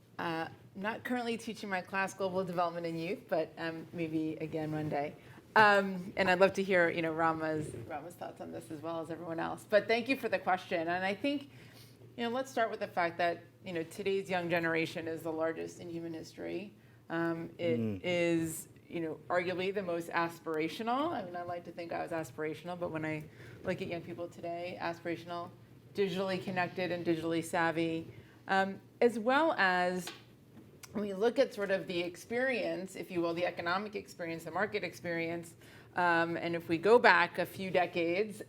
Speaker 5: not currently teaching my class Global Development and Youth, but maybe again one day. And I'd love to hear, Rama's thoughts on this as well as everyone else. But thank you for the question. And I think, let's start with the fact that, today's young generation is the largest in human history. It is, arguably the most aspirational. I mean, I like to think I was aspirational, but when I look at young people today, aspirational, digitally connected and digitally savvy, as well as when we look at sort of the experience, if you will, the economic experience, the market experience, and if we go back a few decades,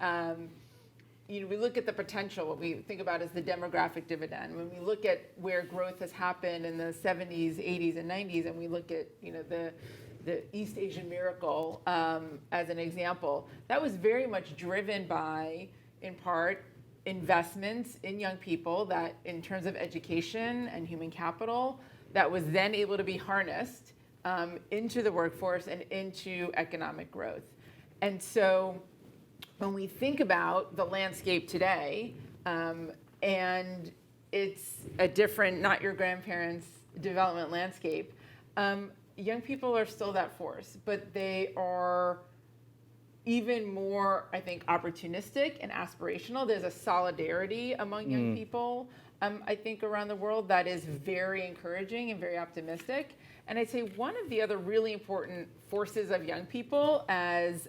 Speaker 5: we look at the potential, what we think about as the demographic dividend. When we look at where growth has happened in the 70s, 80s, and 90s, and we look at the East Asian miracle as an example, that was very much driven by, in part, investments in young people that, in terms of education and human capital, that was then able to be harnessed into the workforce and into economic growth. And so when we think about the landscape today, and it's a different, not your grandparents' development landscape, young people are still that force, but they are even more, I think, opportunistic and aspirational. There's a solidarity among young people, I think, around the world that is very encouraging and very optimistic. And I'd say one of the other really important forces of young people as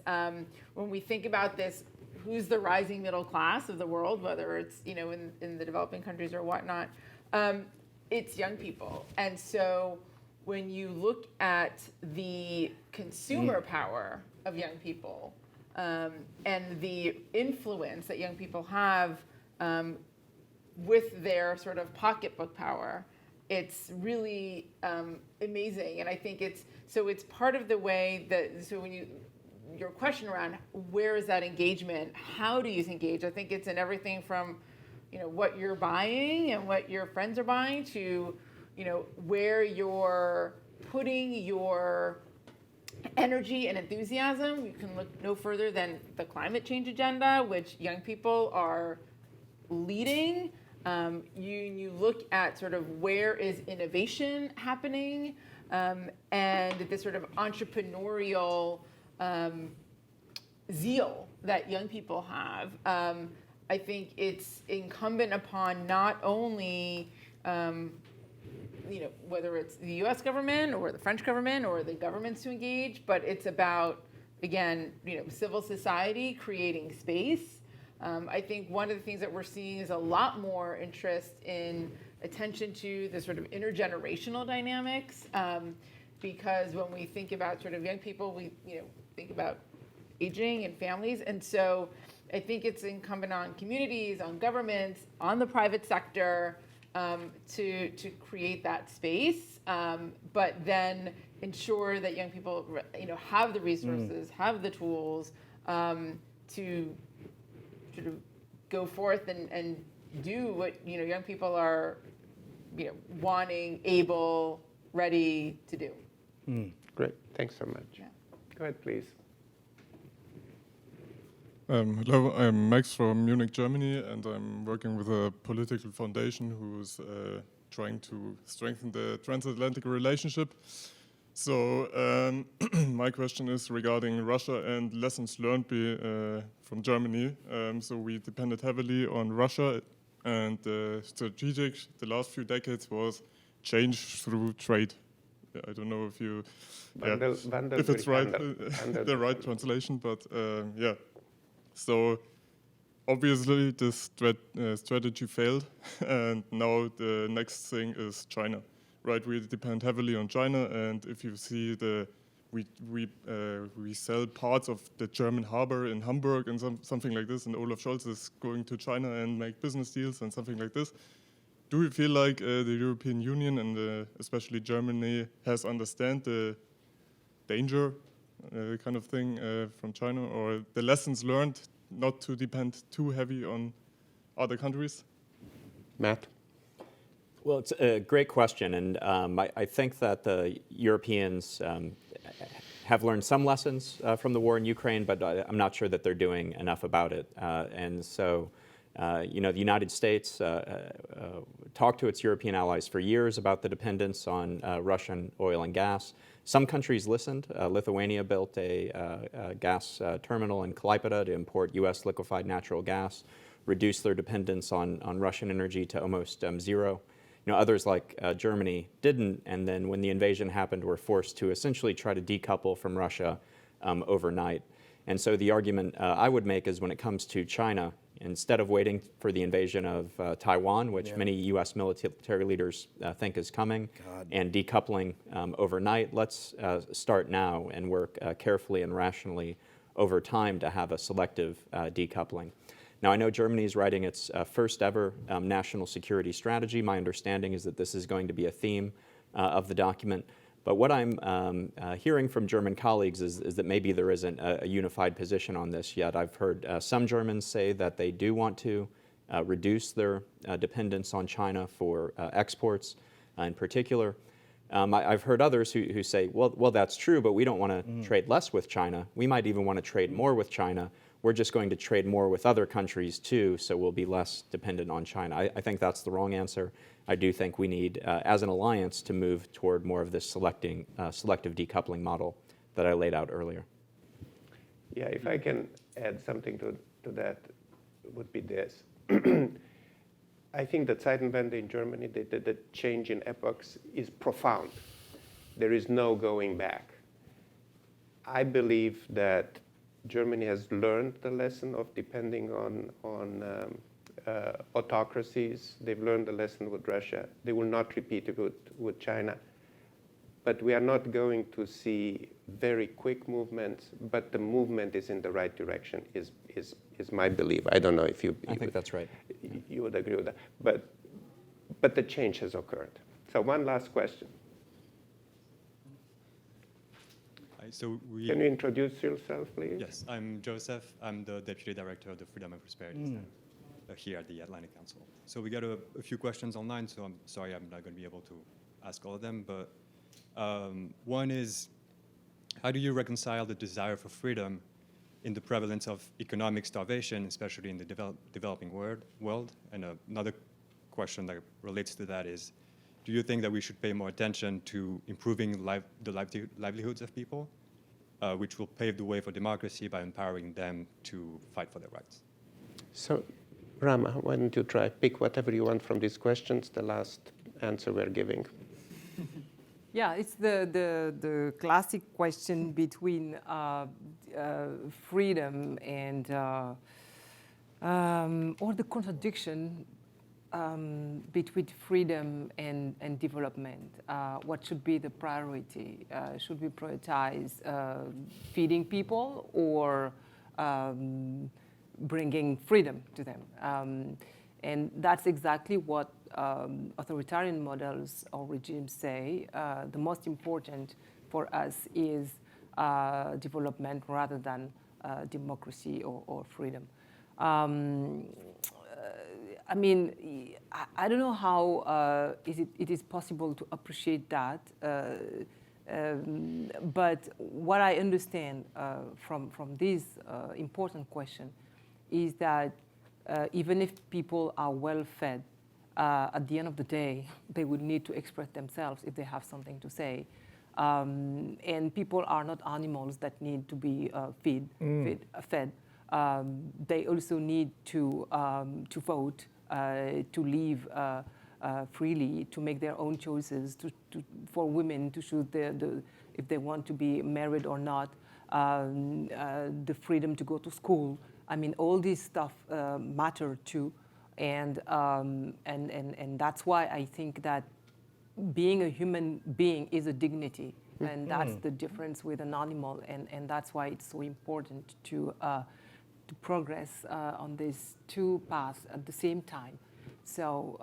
Speaker 5: when we think about this, who's the rising middle class of the world, whether it's, in the developing countries or whatnot, it's young people. And so when you look at the consumer power of young people, and the influence that young people have with their sort of pocketbook power, it's really amazing. And I think it's part of the way that, so when your question around where is that engagement, how do you engage? I think it's in everything from, what you're buying and what your friends are buying to, where you're putting your energy and enthusiasm. You can look no further than the climate change agenda, which young people are leading. You look at sort of where is innovation happening, and this sort of entrepreneurial zeal that young people have. I think it's incumbent upon not only whether it's the U.S. government or the French government or the governments to engage, but it's about, again, civil society creating space. I think one of the things that we're seeing is a lot more interest in attention to the sort of intergenerational dynamics, because when we think about sort of young people, we think about aging and families, and so I think it's incumbent on communities, on governments, on the private sector, to create that space, but then ensure that young people, have the resources, have the tools to sort of go forth and do what young people are, wanting, able, ready to do.
Speaker 1: Great, thanks so much.
Speaker 5: Yeah.
Speaker 1: Go ahead, please.
Speaker 7: Hello, I'm Max from Munich, Germany, and I'm working with a political foundation who's trying to strengthen the transatlantic relationship. So my question is regarding Russia and lessons learned from Germany. So we depended heavily on Russia, and the the last few decades was change through trade. I don't know if you, if it's right, the right translation, but yeah. So obviously this strategy failed, and now the next thing is China, right? We depend heavily on China, and if you see we sell parts of the German harbor in Hamburg and something like this, and Olaf Scholz is going to China and make business deals and something like this. Do you feel like the European Union and especially Germany has understand the danger kind of thing from China, or the lessons learned not to depend too heavy on other countries?
Speaker 1: Matt?
Speaker 2: Well, it's a great question, and I think that the Europeans have learned some lessons from the war in Ukraine, but I'm not sure that they're doing enough about it. And so The United States talked to its European allies for years about the dependence on Russian oil and gas. Some countries listened. Lithuania built a gas terminal in Klaipėda to import U.S. liquefied natural gas, reduce their dependence on Russian energy to almost zero. Others like Germany didn't, and then when the invasion happened, were forced to essentially try to decouple from Russia overnight. And so the argument I would make is when it comes to China, instead of waiting for the invasion of Taiwan, which many U.S. military leaders think is coming, and decoupling overnight, let's start now and work carefully and rationally over time to have a selective decoupling. Now, I know Germany is writing its first ever national security strategy. My understanding is that this is going to be a theme of the document. But what I'm hearing from German colleagues is that maybe there isn't a unified position on this yet. I've heard some Germans say that they do want to reduce their dependence on China for exports in particular. I've heard others who say, well, that's true, but we don't want to trade less with China. We might even want to trade more with China. We're just going to trade more with other countries too, so we'll be less dependent on China. I think that's the wrong answer. I do think we need, as an alliance, to move toward more of this selective decoupling model that I laid out earlier.
Speaker 1: Yeah, if I can add something to that, it would be this. I think the Zeitenwende in Germany, the change in epochs is profound. There is no going back. I believe that Germany has learned the lesson of depending on autocracies. They've learned the lesson with Russia. They will not repeat it with China. But we are not going to see very quick movements, but the movement is in the right direction, is my belief. I don't know if
Speaker 2: I think that's right.
Speaker 1: You would agree with that. But the change has occurred. So one last question. Can you introduce yourself, please?
Speaker 8: Yes, I'm Joseph. I'm the Deputy Director of the Freedom and Prosperity Center here at the Atlantic Council. So we got a few questions online, so I'm sorry I'm not going to be able to ask all of them. But one is, how do you reconcile the desire for freedom in the prevalence of economic starvation, especially in the developing world? And another question that relates to that is, do you think that we should pay more attention to improving the livelihoods of people, which will pave the way for democracy by empowering them to fight for their rights?
Speaker 1: So, Rama, why don't you try pick whatever you want from these questions, the last answer we're giving.
Speaker 3: Yeah, it's the classic question between freedom and or the contradiction between freedom and development. What should be the priority? Should we prioritize feeding people or bringing freedom to them? And that's exactly what authoritarian models or regimes say. The most important for us is development rather than democracy or freedom. I mean, I don't know how it is possible to appreciate that, but what I understand from this important question is that even if people are well fed, at the end of the day, they would need to express themselves if they have something to say. And people are not animals that need to be fed. They also need to vote, to live freely, to make their own choices, for women to choose if they want to be married or not, the freedom to go to school. I mean, all this stuff matter too, and that's why I think that being a human being is a dignity, and that's the difference with an animal, and that's why it's so important to progress on these two paths at the same time. So,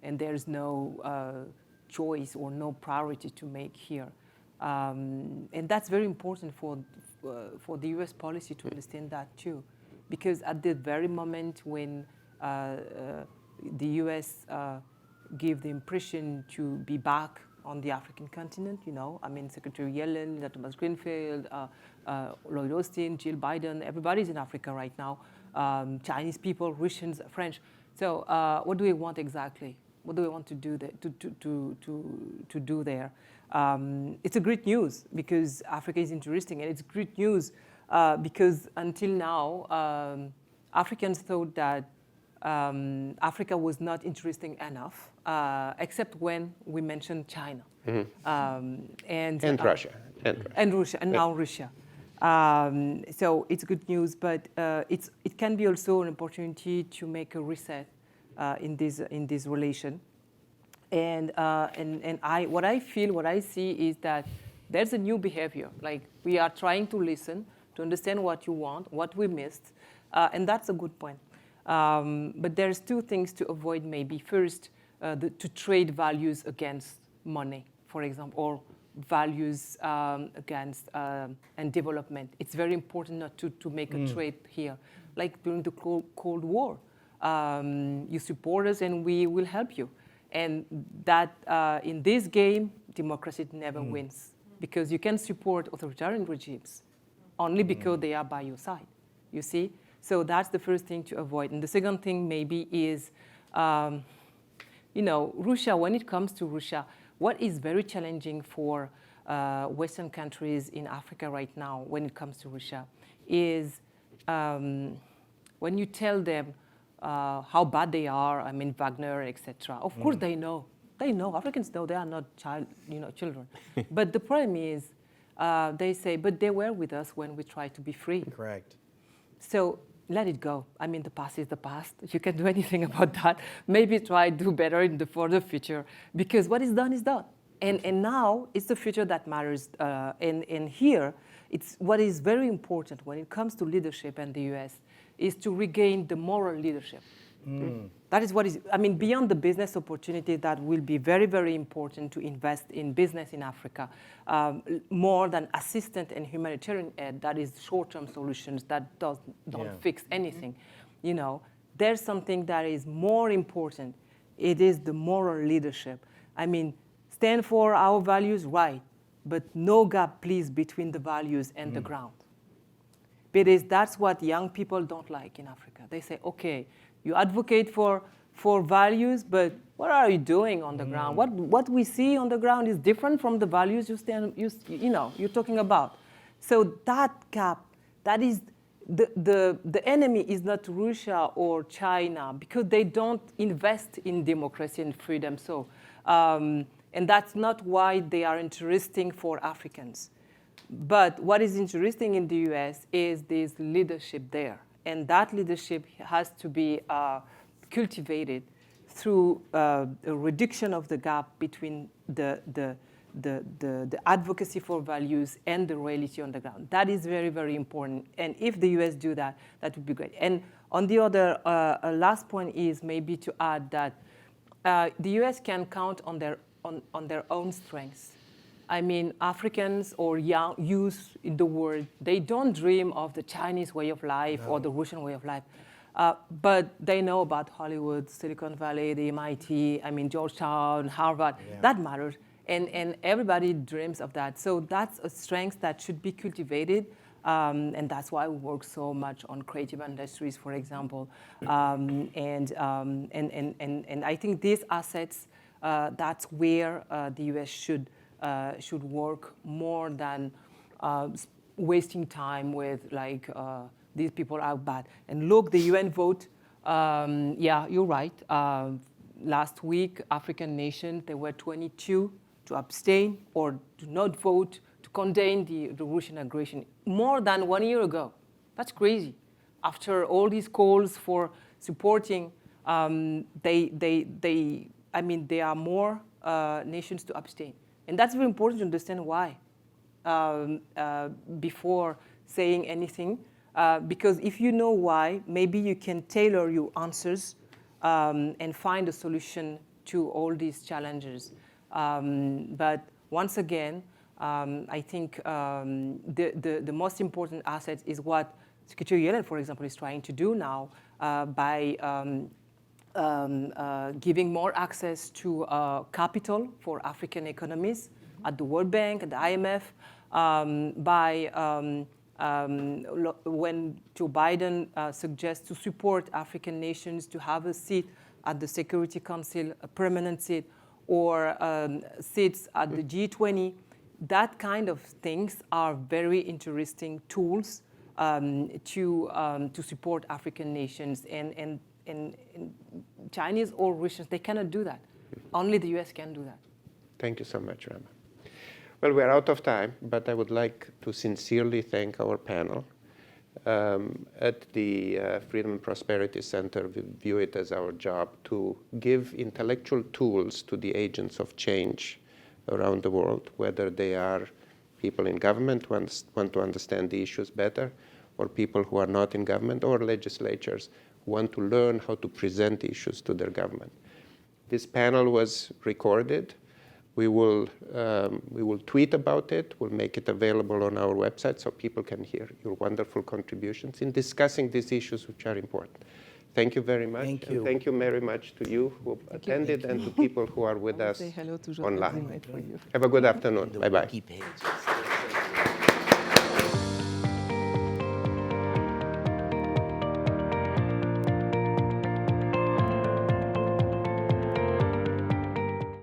Speaker 3: and there's no choice or no priority to make here. And that's very important for the US policy to understand that too. Because at the very moment when the US gave the impression to be back on the African continent, you know, I mean, Secretary Yellen, Thomas Greenfield, Lloyd Austin, Jill Biden, everybody's in Africa right now. Chinese people, Russians, French. So what do we want exactly? What do we want to do there? To do there? It's a great news because Africa is interesting, and it's great news because until now, Africans thought that Africa was not interesting enough, except when we mentioned China.
Speaker 1: And Russia.
Speaker 3: And Russia, and now Russia. So it's good news, but it can be also an opportunity to make a reset in this relation. And what I see is that there's a new behavior. Like we are trying to listen, to understand what you want, what we missed, and that's a good point. But there's two things to avoid maybe. First, to trade values against money, for example, or values against and development. It's very important not to make a trade here. Like during the Cold War, you support us and we will help you. And that in this game, democracy never wins, because you can support authoritarian regimes only because they are by your side, you see? So that's the first thing to avoid. And the second thing maybe is, Russia, when it comes to Russia, what is very challenging for Western countries in Africa right now when it comes to Russia is when you tell them how bad they are, I mean, Wagner, etc. Of course they know. They know, Africans know they are not children. But the problem is, they say, but they were with us when we tried to be free.
Speaker 4: Correct.
Speaker 3: So let it go. I mean, the past is the past. You can't do anything about that. Maybe try to do better for the future, because what is done is done. And now it's the future that matters. And here, it's what is very important when it comes to leadership in the US is to regain the moral leadership. That is what is, I mean, beyond the business opportunity that will be very, very important to invest in business in Africa, more than assistant and humanitarian aid, that is short-term solutions that don't fix anything. There's something that is more important. It is the moral leadership. I mean, stand for our values, right, but no gap, please, between the values and the ground. Because that's what young people don't like in Africa. They say, okay, you advocate for values, but what are you doing on the ground? What we see on the ground is different from the values you're talking about. So that gap, that is the enemy is not Russia or China, because they don't invest in democracy and freedom. So, and that's not why they are interesting for Africans. But what is interesting in the US is this leadership there. And that leadership has to be cultivated through a reduction of the gap between the advocacy for values and the reality on the ground. That is very, very important. And if the US do that, that would be great. And on the other, last point is maybe to add that the US can count on their own strengths. I mean, Africans or young youth in the world, they don't dream of the Chinese way of life or the Russian way of life. But they know about Hollywood, Silicon Valley, the MIT, I mean, Georgetown, Harvard. That matters. And everybody dreams of that. So that's a strength that should be cultivated. And that's why we work so much on creative industries, for example. And I think these assets, that's where the US should work more than wasting time with these people are bad. And look, the UN vote, yeah, you're right. Last week, African nations, there were 22 to abstain or to not vote to condemn the Russian aggression, more than 1 year ago. That's crazy. After all these calls for supporting, there are more nations to abstain. And that's very important to understand why before saying anything. Because if you know why, maybe you can tailor your answers and find a solution to all these challenges. But once again, I think the most important asset is what Secretary Yellen, for example, is trying to do now by giving more access to capital for African economies at the World Bank, at the IMF, by when Joe Biden suggests to support African nations to have a seat at the Security Council, a permanent seat, or seats at the G20, that kind of things are very interesting tools to support African nations. And Chinese or Russians, they cannot do that. Only the US can do that.
Speaker 1: Thank you so much, Rama. Well, we're out of time, but I would like to sincerely thank our panel. At the Freedom and Prosperity Center, we view it as our job to give intellectual tools to the agents of change around the world, whether they are people in government who want to understand the issues better, or people who are not in government, or legislatures who want to learn how to present issues to their government. This panel was recorded. We will tweet about it. We'll make it available on our website so people can hear your wonderful contributions in discussing these issues which are important. Thank you very much.
Speaker 4: Thank you.
Speaker 1: And thank you very much to you who attended and to people who are with us
Speaker 3: Say hello to
Speaker 1: online.
Speaker 3: José for you.
Speaker 1: Have a good afternoon.
Speaker 4: The
Speaker 1: Bye-bye.
Speaker 4: wiki pages.